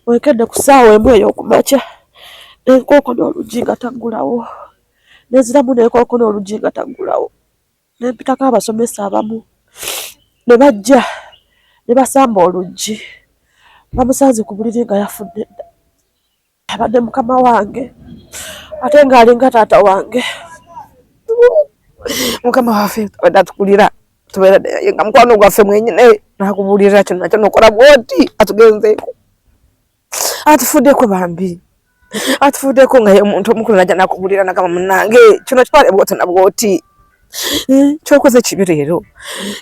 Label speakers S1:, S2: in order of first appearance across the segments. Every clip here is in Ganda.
S1: wekedde ku ssaawa emu ey'okumakya n'enkooko n'oluggi nga taggulawo, n'eziramu n'enkooko n'oluggi nga taggulawo. Ne mpitako abasomesa abamu ne bajja ne basamba oluggi, bamusanze ku buliri nga yafudde dda. Abadde mukama wange ate ng'alinga taata wange. Mukama waffe abadde atukulira tubeera naye nga mukwano gwaffe mwenyine n'akubulira kino nakyo nokola bw'oti atugenzeeko. Atufuddeko bambi, atufuddeko nga ye omuntu omukulu najja nakubulira nagamba munnange kino kitwale bw'oti na bw'oti. Kyokoze kibi leero,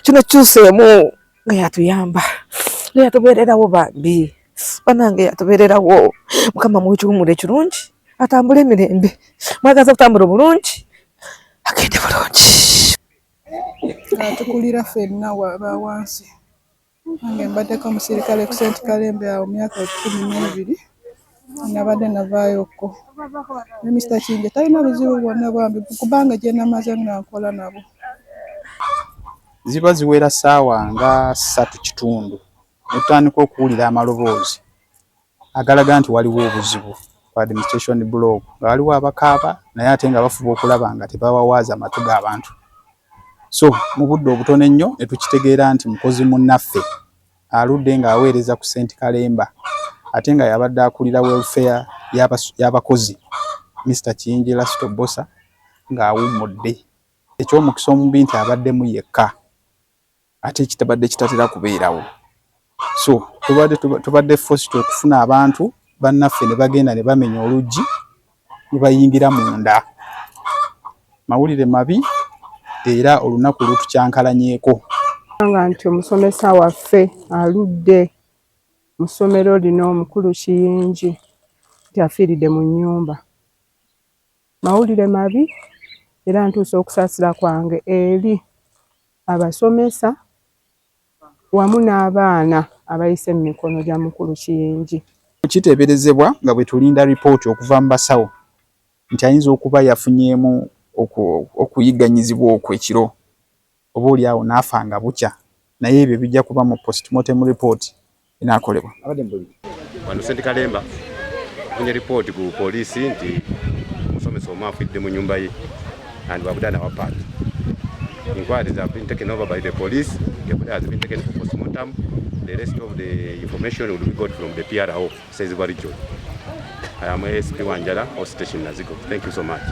S1: kino kyuseemu nga yatuyamba, nga yatubeererawo bambi. Bannange yatubeererawo. Mukama muwe ekiwummulo ekirungi, atambule emirembe. Mwagaza kutambula obulungi, agende bulungi.
S2: Atukulira ffenna ba wansi. Nange mbaddeko omusirikale ku St. Kalembe awo myaka 12. Nabadde navaayokko. Ne Mr. Kinje talina buzibu bwonna bwambi kubanga gye namaze nga nkola nabo.
S3: Ziba ziwera ssaawa nga 3:00 netutandika okuwulira amaloboozi agalaga nti waliwo obuzibu ku administration block, nga waliwo abakaaba naye ate nga bafuba okulaba nga tebawawaaza amatu g'abantu. So mu budde obutono ennyo ne tukitegeera nti mukozi munnaffe aludde ng'aweereza ku St. Kalemba ate nga yabadde akulira welfare y'abakozi Mr. Kinje Lasito Bosa ng'awummudde. Eky'omukisa omubi nti abaddemu yekka ate kitabadde kitatera kubeerawo. So tubadde forced okufuna abantu bannaffe ne bagenda ne bamenya oluggi ne bayingira munda. Mawulire mabi era olunaku lutukyankalanyeeko.
S2: Nga nti omusomesa waffe aludde mu ssomero lino Mukulu Kiyingi nti afiiridde mu nnyumba. Mawulire mabi era ntuusa okusaasira kwange eri abasomesa wamu n'abaana abayise mu mikono gya Mukulu Kiyingi.
S3: Kiteeberezebwa nga bwe tulinda lipooti okuva mu basawo nti ayinza okuba yafunyeemu okuyigganyizibwa okwo ekiro, oba oli awo n'afa nga bukya, naye ebyo bijja kuba mu postmortem report inaakolebwa.
S4: Wano St. Kalemba afunye ripooti ku poliisi nti omusomesa omu afudde mu nnyumba ye and we have done our part. Inquiries have been taken over by the police. The body has been taken for postmortem. The rest of the information will be got from the PRO, says Region. I am ASP Wanjala, or Station Nazigo. Thank you so much.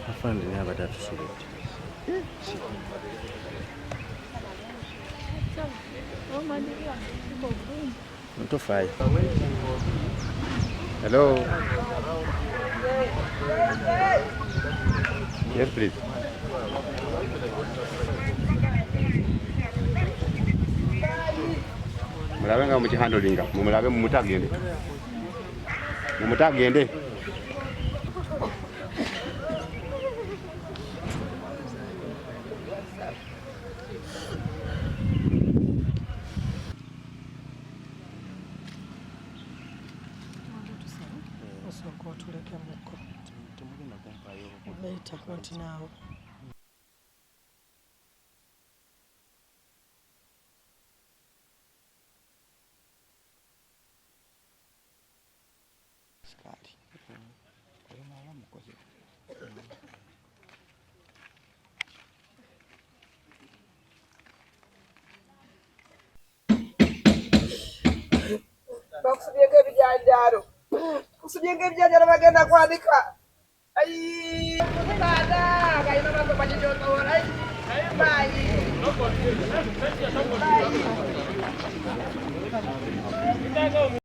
S5: Afande ni abadatu sulete. Mtofai.
S4: Hello. Yes, please. Mulabe nga mukihandolinga, mumulabe mumutagende. Mumutagende.
S1: Bakusubyeko ebijanjaalo. Kusubyeko ebijanjaalo bagenda kwanika. Ayi, taata, kayina bagomba kikyotowola. Bayi. Bayi.